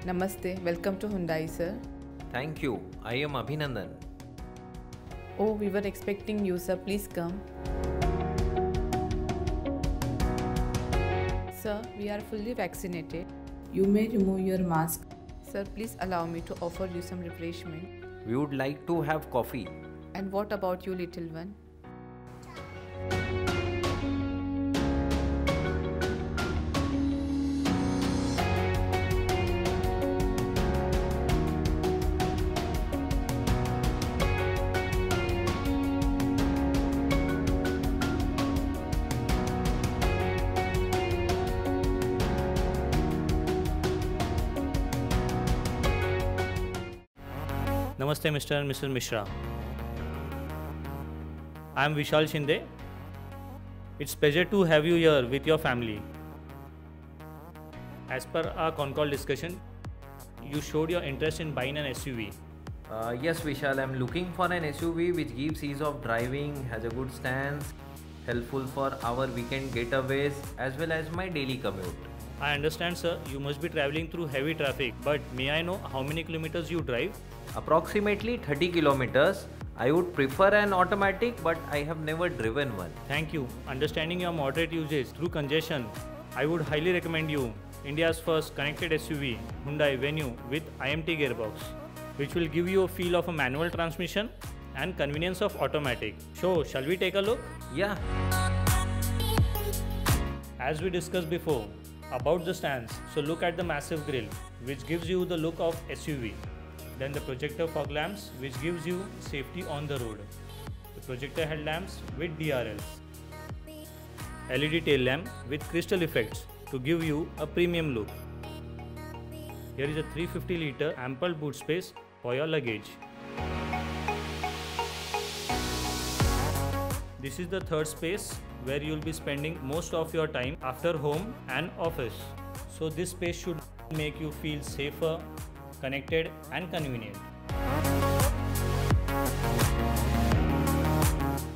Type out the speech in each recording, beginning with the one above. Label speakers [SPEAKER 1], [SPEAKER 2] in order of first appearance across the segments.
[SPEAKER 1] Namaste, welcome to Hyundai, sir.
[SPEAKER 2] Thank you. I am Abhinandan.
[SPEAKER 1] Oh, we were expecting you, sir. Please come. Sir, we are fully vaccinated. You may remove your mask. Sir, please allow me to offer you some refreshment.
[SPEAKER 2] We would like to have coffee.
[SPEAKER 1] And what about you, little one?
[SPEAKER 3] Namaste, Mr. and Mrs. Mishra. I am Vishal Shinde. It's pleasure to have you here with your family. As per our con-call discussion, you showed your interest in buying an SUV.
[SPEAKER 2] Yes, Vishal, I'm looking for an SUV which gives ease of driving, has a good stance, helpful for our weekend getaways as well as my daily commute.
[SPEAKER 3] I understand, sir, you must be traveling through heavy traffic, but may I know how many kilometers you drive?
[SPEAKER 2] Approximately 30 kilometers. I would prefer an automatic, but I have never driven one.
[SPEAKER 3] Thank you. Understanding your moderate usage through congestion, I would highly recommend you India's first connected SUV, Hyundai Venue with IMT gearbox, which will give you a feel of a manual transmission and convenience of automatic. So, shall we take a look?
[SPEAKER 2] Yeah.
[SPEAKER 3] As we discussed before about the stance, so look at the massive grille, which gives you the look of SUV. Then the projector fog lamps, which gives you safety on the road. The projector headlamps with DRLs. LED tail lamp with crystal effects to give you a premium look. Here is a 350-liter ample boot space for your luggage. This is the third space where you will be spending most of your time after home and office. So this space should make you feel safer, connected and convenient.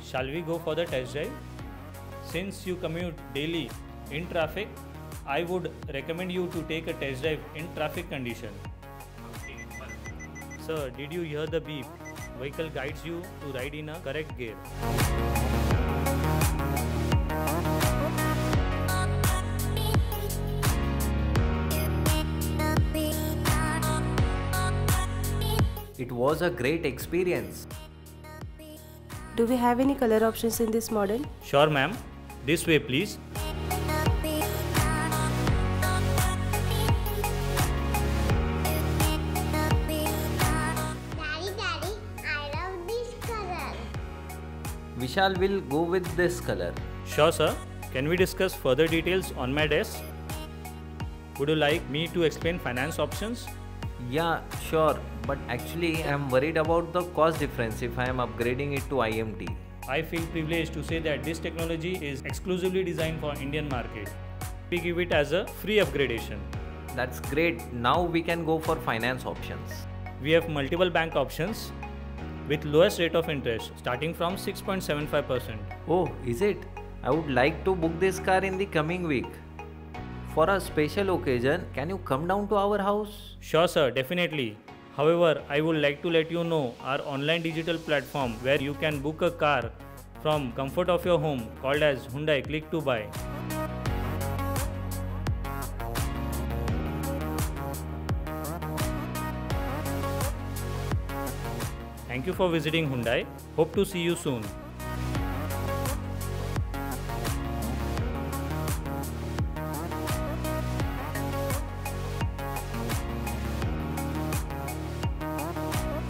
[SPEAKER 3] Shall we go for the test drive? Since you commute daily in traffic, I would recommend you to take a test drive in traffic condition. Sir, did you hear the beep? Vehicle guides you to ride in a correct gear.
[SPEAKER 2] It was a great experience.
[SPEAKER 4] Do we have any color options in this model?
[SPEAKER 3] Sure, ma'am. This way, please.
[SPEAKER 5] Daddy, I love this color.
[SPEAKER 2] Vishal will go with this color.
[SPEAKER 3] Sure, sir. Can we discuss further details on my desk? Would you like me to explain finance options?
[SPEAKER 2] Yeah, sure. But actually, I am worried about the cost difference if I am upgrading it to IMT.
[SPEAKER 3] I feel privileged to say that this technology is exclusively designed for Indian market. We give it as a free upgradation.
[SPEAKER 2] That's great. Now we can go for finance options.
[SPEAKER 3] We have multiple bank options with lowest rate of interest starting from 6.75%.
[SPEAKER 2] Oh, is it? I would like to book this car in the coming week. For a special occasion, can you come down to our house?
[SPEAKER 3] Sure, sir, definitely. However, I would like to let you know our online digital platform where you can book a car from comfort of your home called as Hyundai Click to Buy. Thank you for visiting Hyundai. Hope to see you soon.